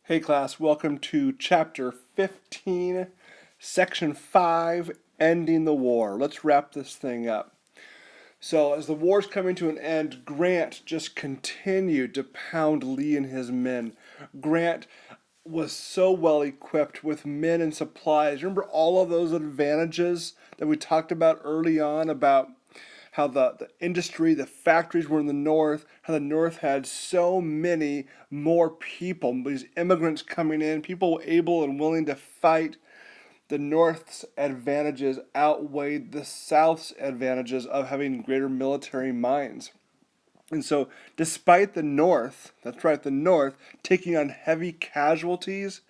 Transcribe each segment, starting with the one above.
Hey class, welcome to chapter 15, section 5, ending the war. Let's wrap this thing up. So as the war's coming to an end, Grant just continued to pound Lee and his men. Grant was so well equipped with men and supplies. Remember all of those advantages that we talked about early on about how the industry, the factories were in the north, how the north had so many more people, these immigrants coming in, people able and willing to fight. The north's advantages outweighed the south's advantages of having greater military minds. And so, despite the North, that's right, the North, taking on heavy casualties,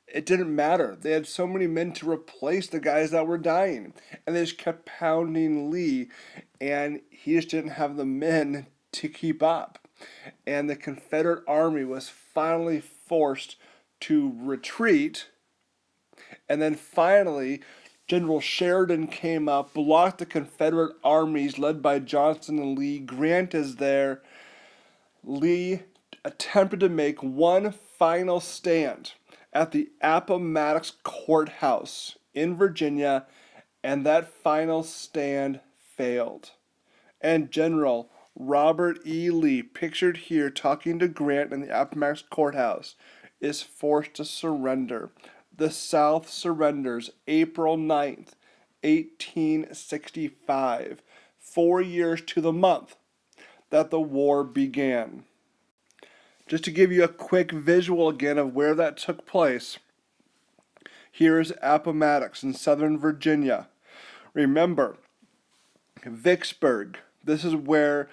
it didn't matter. They had so many men to replace the guys that were dying. And they just kept pounding Lee, and he just didn't have the men to keep up. And the Confederate Army was finally forced to retreat. And then finally, General Sheridan came up, blocked the Confederate armies led by Johnston and Lee. Grant is there. Lee attempted to make one final stand at the Appomattox Courthouse in Virginia, and that final stand failed. And General Robert E. Lee, pictured here talking to Grant in the Appomattox Courthouse, is forced to surrender. The South surrenders April 9th, 1865, 4 years to the month that the war began. Just to give you a quick visual again of where that took place, here is Appomattox in southern Virginia. Remember, Vicksburg, this is where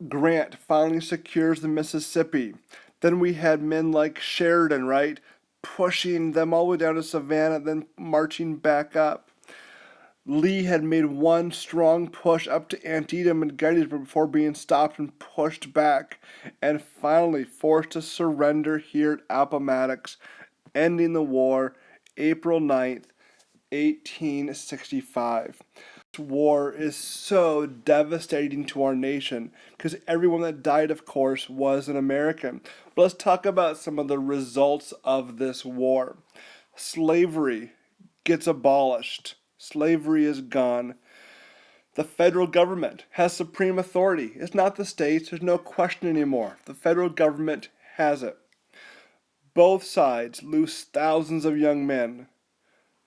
Grant finally secures the Mississippi. Then we had men like Sheridan, right, pushing them all the way down to Savannah, then marching back up. Lee had made one strong push up to Antietam and Gettysburg before being stopped and pushed back, and finally forced to surrender here at Appomattox, ending the war April 9th, 1865. This war is so devastating to our nation because everyone that died, of course, was an American. But let's talk about some of the results of this war. Slavery gets abolished. Slavery is gone. The federal government has supreme authority. It's not the states. There's no question anymore. The federal government has it. Both sides lose thousands of young men.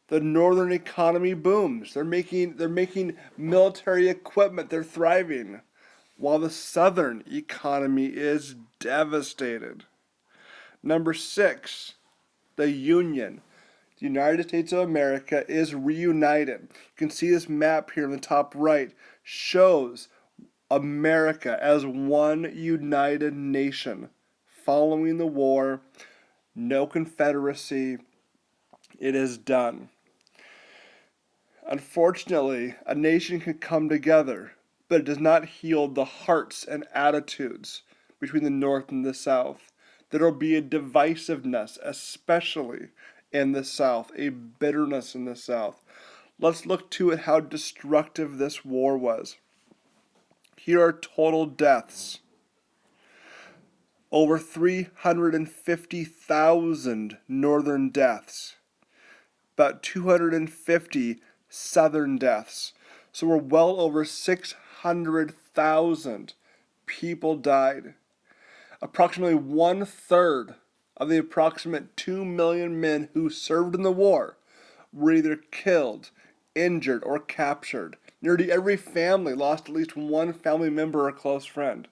The northern economy booms. They're making military equipment. They're thriving. While the southern economy is devastated. Number 6, the Union. The United States of America is reunited. You can see this map here in the top right shows America as one united nation. Following the war, no Confederacy, it is done. Unfortunately, a nation can come together, but it does not heal the hearts and attitudes between the North and the South. There will be a divisiveness, especially in the South, a bitterness in the South. Let's look to it how destructive this war was. Here are total deaths. Over 350,000 northern deaths. About 250 southern deaths. So we're well over 600,000 people died. Approximately 1/3 of the approximate 2 million men who served in the war were either killed, injured, or captured. Nearly every family lost at least one family member or close friend.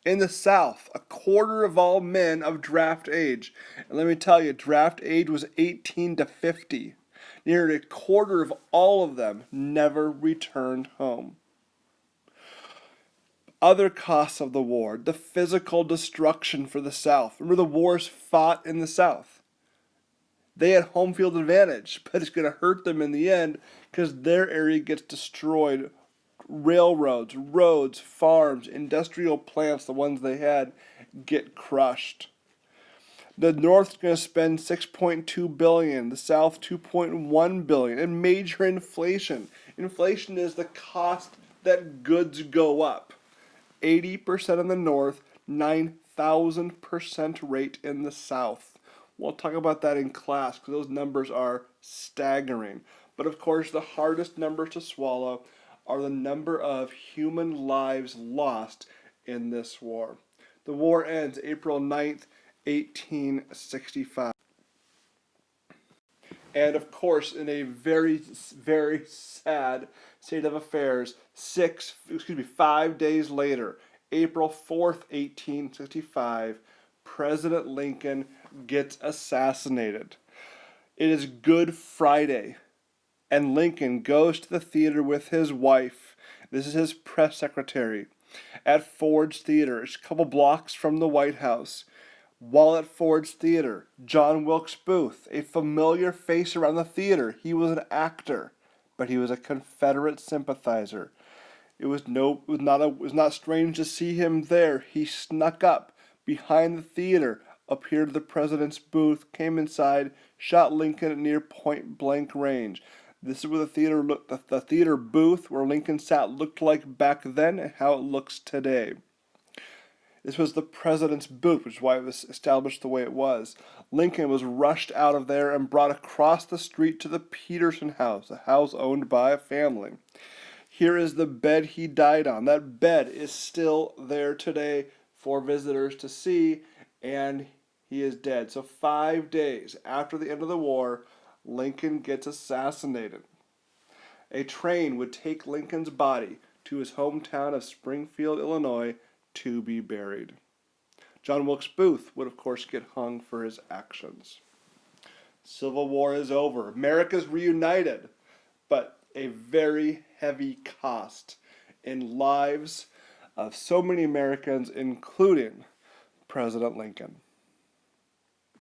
In the South, a quarter of all men of draft age, and let me tell you, draft age was 18 to 50. Nearly a quarter of all of them never returned home. Other costs of the war, the physical destruction for the South. Remember, the wars fought in the South. They had home field advantage, but it's going to hurt them in the end because their area gets destroyed. Railroads, roads, farms, industrial plants, the ones they had, get crushed. The North's going to spend $6.2 billion, the South $2.1 billion, and major inflation. Inflation is the cost that goods go up. 80% in the North, 9 1,000% rate in the South. We'll talk about that in class because those numbers are staggering. But of course, the hardest numbers to swallow are the number of human lives lost in this war. The war ends April 9th, 1865. And of course, in a very, very sad state of affairs, 5 days later, April 4th, 1865, President Lincoln gets assassinated. It is Good Friday, and Lincoln goes to the theater with his wife. This is his press secretary at Ford's Theater. It's a couple blocks from the White House. While at Ford's Theater, John Wilkes Booth, a familiar face around the theater, he was an actor, but he was a Confederate sympathizer. It was not strange to see him there. He snuck up behind the theater, appeared at the president's booth, came inside, shot Lincoln at near point blank range. This is where the theater booth where Lincoln sat looked like back then and how it looks today. This was the president's booth, which is why it was established the way it was. Lincoln was rushed out of there and brought across the street to the Peterson house, a house owned by a family. Here is the bed he died on. That bed is still there today for visitors to see, and he is dead. So 5 days after the end of the war, Lincoln gets assassinated. A train would take Lincoln's body to his hometown of Springfield, Illinois, to be buried. John Wilkes Booth would, of course, get hung for his actions. Civil War is over. America's reunited, but a very heavy cost in lives of so many Americans, including President Lincoln.